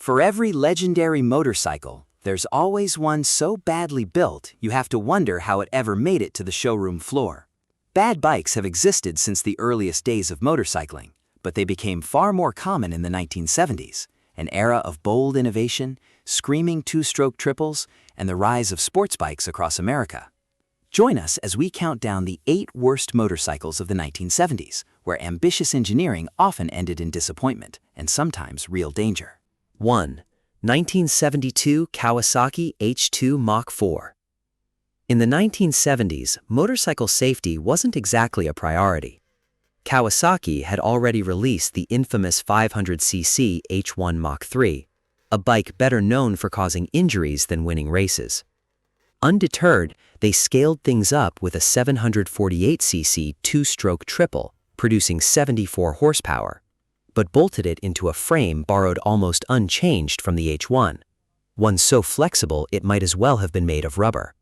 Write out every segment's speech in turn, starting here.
For every legendary motorcycle, there's always one so badly built you have to wonder how it ever made it to the showroom floor. Bad bikes have existed since the earliest days of motorcycling, but they became far more common in the 1970s, an era of bold innovation, screaming two-stroke triples, and the rise of sports bikes across America. Join us as we count down the 8 worst motorcycles of the 1970s, where ambitious engineering often ended in disappointment and sometimes real danger. 1. 1972 Kawasaki H2 Mach 4. In the 1970s, motorcycle safety wasn't exactly a priority. Kawasaki had already released the infamous 500cc H1 Mach 3, a bike better known for causing injuries than winning races. Undeterred, they scaled things up with a 748cc two-stroke triple, producing 74 horsepower, but bolted it into a frame borrowed almost unchanged from the H1, one so flexible it might as well have been made of rubber.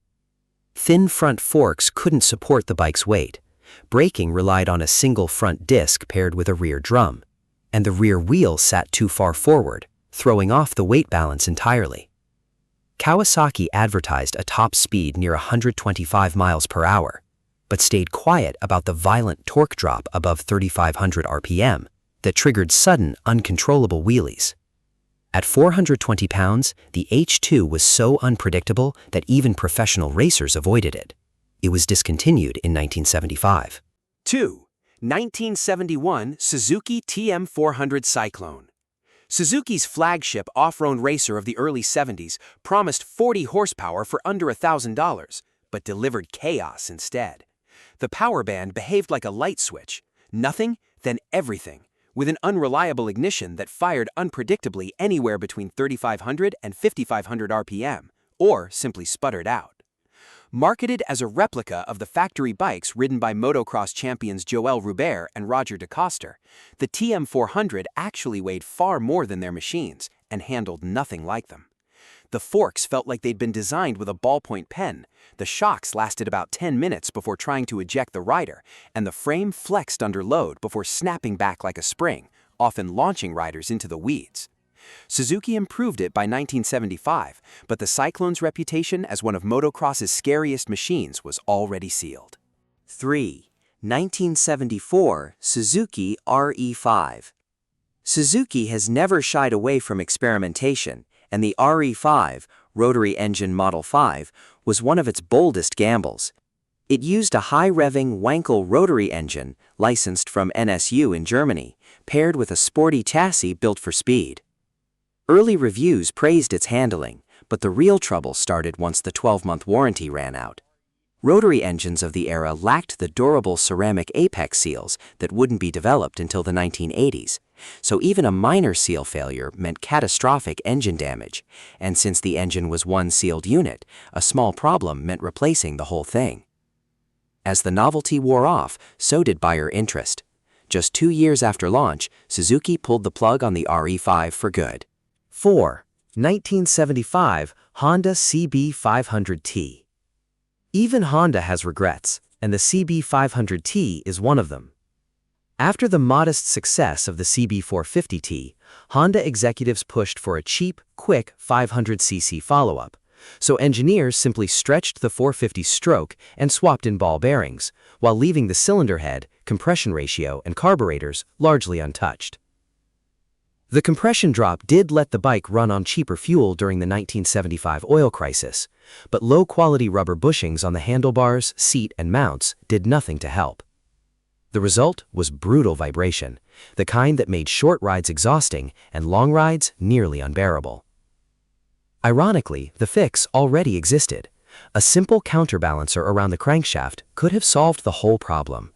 Thin front forks couldn't support the bike's weight. Braking relied on a single front disc paired with a rear drum, and the rear wheel sat too far forward, throwing off the weight balance entirely. Kawasaki advertised a top speed near 125 miles per hour, but stayed quiet about the violent torque drop above 3,500 RPM that triggered sudden, uncontrollable wheelies. At 420 pounds, the H2 was so unpredictable that even professional racers avoided it. It was discontinued in 1975. 2. 1971 Suzuki TM400 Cyclone. Suzuki's flagship off-road racer of the early 70s promised 40 horsepower for under $1,000, but delivered chaos instead. The power band behaved like a light switch. Nothing, then everything, with an unreliable ignition that fired unpredictably anywhere between 3,500 and 5,500 RPM, or simply sputtered out. Marketed as a replica of the factory bikes ridden by motocross champions Joël Roubert and Roger DeCoster, the TM400 actually weighed far more than their machines and handled nothing like them. The forks felt like they'd been designed with a ballpoint pen, the shocks lasted about 10 minutes before trying to eject the rider, and the frame flexed under load before snapping back like a spring, often launching riders into the weeds. Suzuki improved it by 1975, but the Cyclone's reputation as one of motocross's scariest machines was already sealed. 3. 1974 Suzuki RE5. Suzuki has never shied away from experimentation, and the RE5, rotary engine Model 5, was one of its boldest gambles. It used a high-revving Wankel rotary engine, licensed from NSU in Germany, paired with a sporty chassis built for speed. Early reviews praised its handling, but the real trouble started once the 12-month warranty ran out. Rotary engines of the era lacked the durable ceramic apex seals that wouldn't be developed until the 1980s, so even a minor seal failure meant catastrophic engine damage, and since the engine was one sealed unit, a small problem meant replacing the whole thing. As the novelty wore off, so did buyer interest. Just 2 years after launch, Suzuki pulled the plug on the RE5 for good. 4. 1975 Honda CB500T. Even Honda has regrets, and the CB500T is one of them. After the modest success of the CB450T, Honda executives pushed for a cheap, quick 500cc follow-up, so engineers simply stretched the 450 stroke and swapped in ball bearings, while leaving the cylinder head, compression ratio, and carburetors largely untouched. The compression drop did let the bike run on cheaper fuel during the 1975 oil crisis, but low-quality rubber bushings on the handlebars, seat, and mounts did nothing to help. The result was brutal vibration, the kind that made short rides exhausting and long rides nearly unbearable. Ironically, the fix already existed. A simple counterbalancer around the crankshaft could have solved the whole problem.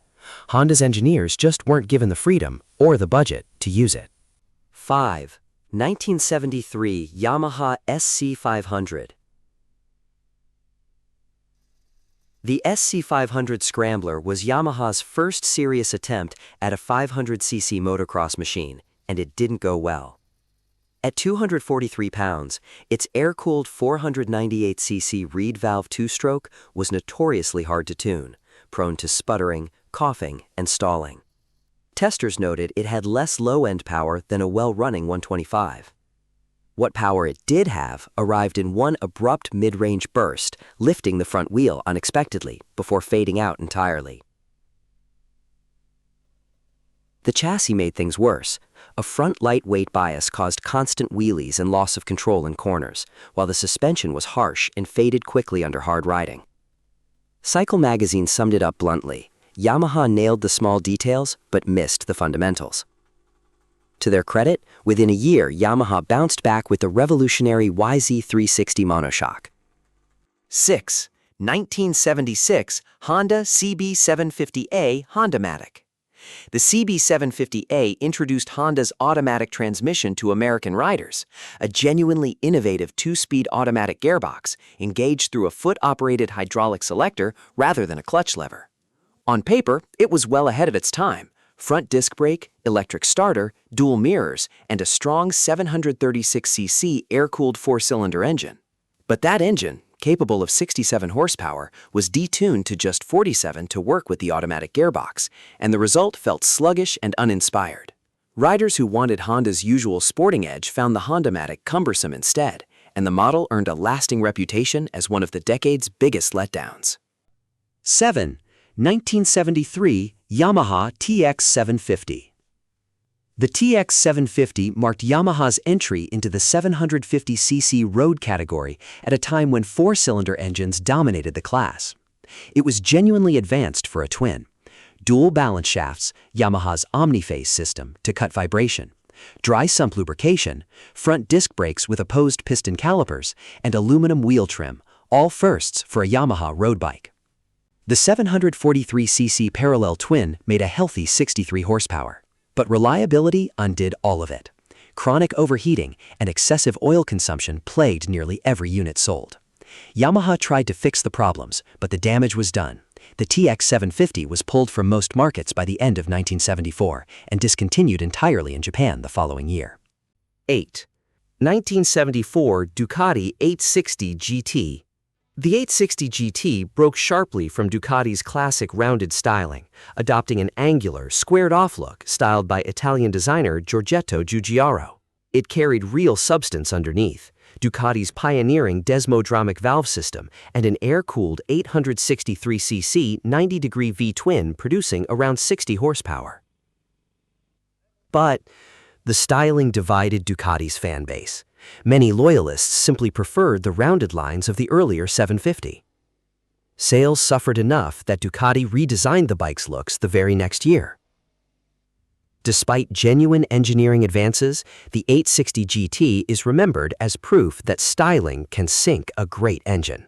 Honda's engineers just weren't given the freedom or the budget to use it. 5. 1973 Yamaha SC500. The SC500 Scrambler was Yamaha's first serious attempt at a 500cc motocross machine, and it didn't go well. At 243 pounds, its air-cooled 498cc reed valve two-stroke was notoriously hard to tune, prone to sputtering, coughing, and stalling. Testers noted it had less low-end power than a well-running 125. What power it did have arrived in one abrupt mid-range burst, lifting the front wheel unexpectedly before fading out entirely. The chassis made things worse. A front lightweight bias caused constant wheelies and loss of control in corners, while the suspension was harsh and faded quickly under hard riding. Cycle magazine summed it up bluntly: Yamaha nailed the small details but missed the fundamentals. To their credit, within a year, Yamaha bounced back with the revolutionary YZ360 monoshock. 6. 1976 Honda CB750A Honda-matic. The CB750A introduced Honda's automatic transmission to American riders, a genuinely innovative two-speed automatic gearbox engaged through a foot-operated hydraulic selector rather than a clutch lever. On paper, it was well ahead of its time: front disc brake, electric starter, dual mirrors, and a strong 736cc air-cooled four-cylinder engine. But that engine, capable of 67 horsepower, was detuned to just 47 to work with the automatic gearbox, and the result felt sluggish and uninspired. Riders who wanted Honda's usual sporting edge found the Honda-matic cumbersome instead, and the model earned a lasting reputation as one of the decade's biggest letdowns. 7. 1973 Yamaha TX750. The TX750 marked Yamaha's entry into the 750cc road category at a time when four-cylinder engines dominated the class. It was genuinely advanced for a twin. Dual balance shafts, Yamaha's OmniPhase system to cut vibration, dry sump lubrication, front disc brakes with opposed piston calipers, and aluminum wheel trim, all firsts for a Yamaha road bike. The 743cc parallel twin made a healthy 63 horsepower. But reliability undid all of it. Chronic overheating and excessive oil consumption plagued nearly every unit sold. Yamaha tried to fix the problems, but the damage was done. The TX750 was pulled from most markets by the end of 1974 and discontinued entirely in Japan the following year. 8. 1974 Ducati 860 GT. The 860 GT broke sharply from Ducati's classic rounded styling, adopting an angular, squared-off look styled by Italian designer Giorgetto Giugiaro. It carried real substance underneath: Ducati's pioneering desmodromic valve system and an air-cooled 863cc 90-degree V-twin producing around 60 horsepower. But the styling divided Ducati's fan base. Many loyalists simply preferred the rounded lines of the earlier 750. Sales suffered enough that Ducati redesigned the bike's looks the very next year. Despite genuine engineering advances, the 860 GT is remembered as proof that styling can sink a great engine.